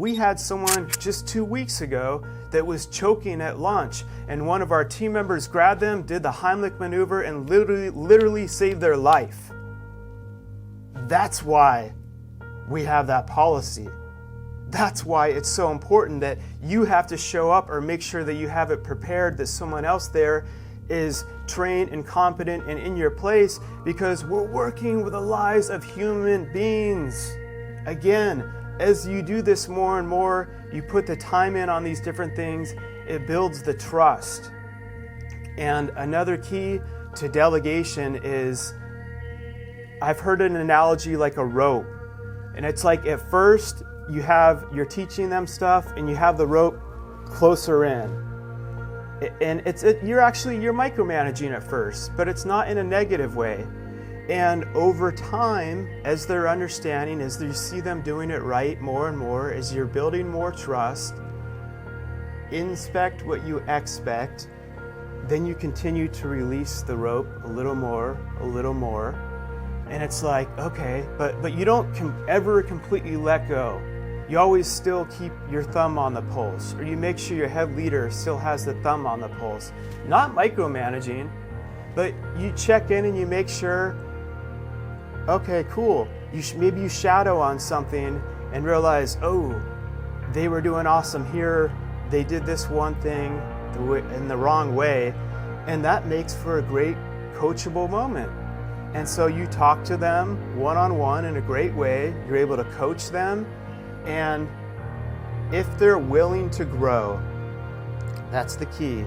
We had someone just 2 weeks ago that was choking at lunch, and one of our team members grabbed them, did the Heimlich maneuver, and literally saved their life. That's why we have that policy. That's why it's so important that you have to show up or make sure that you have it prepared, that someone else there is trained and competent and in your place, because we're working with the lives of human beings. Again, as you do this more and more, you put the time in on these different things, it builds the trust. And another key to delegation is, I've heard an analogy like a rope. And it's like at first you're teaching them stuff and you have the rope closer in. And you're micromanaging at first, but it's not in a negative way. And over time, as they're understanding, as you see them doing it right more and more, as you're building more trust, inspect what you expect, then you continue to release the rope a little more. And it's like, okay, but you don't ever completely let go. You always still keep your thumb on the pulse, or you make sure your head leader still has the thumb on the pulse. Not micromanaging, but you check in and you make sure, okay, cool. Maybe you shadow on something and realize, oh, they were doing awesome here. They did this one thing in the wrong way, and that makes for a great coachable moment. And so you talk to them one-on-one in a great way. You're able to coach them. And if they're willing to grow, that's the key.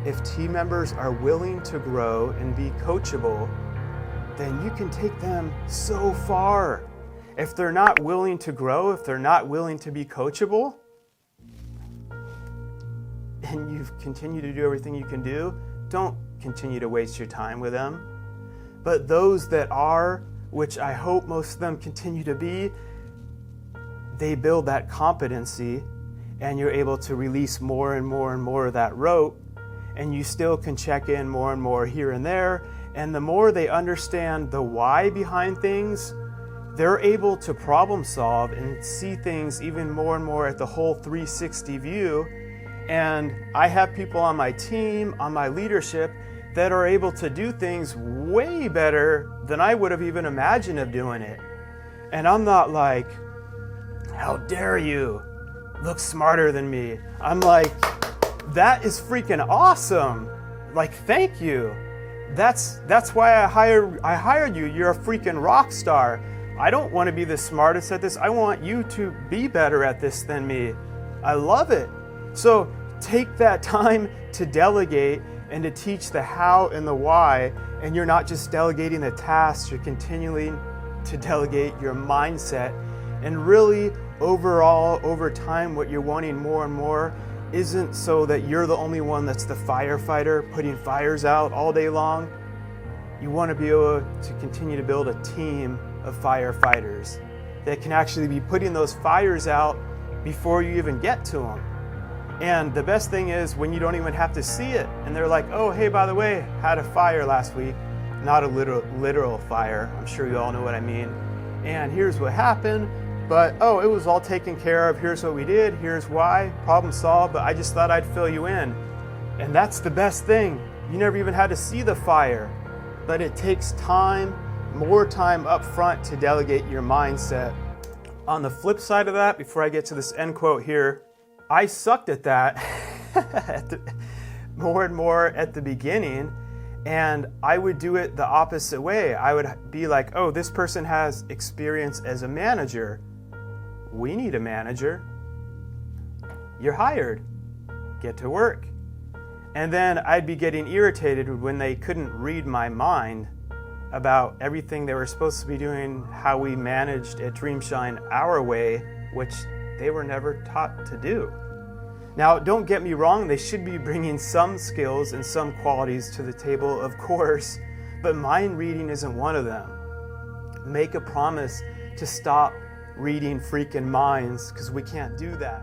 If team members are willing to grow and be coachable, then you can take them so far. If they're not willing to grow, if they're not willing to be coachable, and you continue to do everything you can do, don't continue to waste your time with them. But those that are, which I hope most of them continue to be, they build that competency, and you're able to release more and more of that rope, and you still can check in more and more here and there. And the more they understand the why behind things, they're able to problem solve and see things even more and more at the whole 360 view. And I have people on my team, on my leadership, that are able to do things way better than I would have even imagined of doing it. And I'm not like, how dare you look smarter than me? I'm like, that is freaking awesome. Like, thank you. That's why I hired you. You're a freaking rock star. I don't want to be the smartest at this. I want you to be better at this than me. I love it. So take that time to delegate and to teach the how and the why. And you're not just delegating the tasks, you're continuing to delegate your mindset. And really, overall, over time, what you're wanting more and more isn't so that you're the only one that's the firefighter putting fires out all day long. You want to be able to continue to build a team of firefighters that can actually be putting those fires out before you even get to them. And the best thing is when you don't even have to see it, and they're like, oh, hey, by the way, had a fire last week. Not a literal fire. I'm sure you all know what I mean. And here's what happened. But, oh, it was all taken care of. Here's what we did. Here's why. Problem solved. But I just thought I'd fill you in. And that's the best thing. You never even had to see the fire. But it takes time, more time up front to delegate your mindset. On the flip side of that, before I get to this end quote here, I sucked at that more and more at the beginning. And I would do it the opposite way. I would be like, oh, this person has experience as a manager. We need a manager. You're hired. Get to work. And then I'd be getting irritated when they couldn't read my mind about everything they were supposed to be doing, how we managed at DreamShine our way, which they were never taught to do. Now, don't get me wrong, they should be bringing some skills and some qualities to the table, of course, but mind reading isn't one of them. Make a promise to stop reading freaking minds, because we can't do that.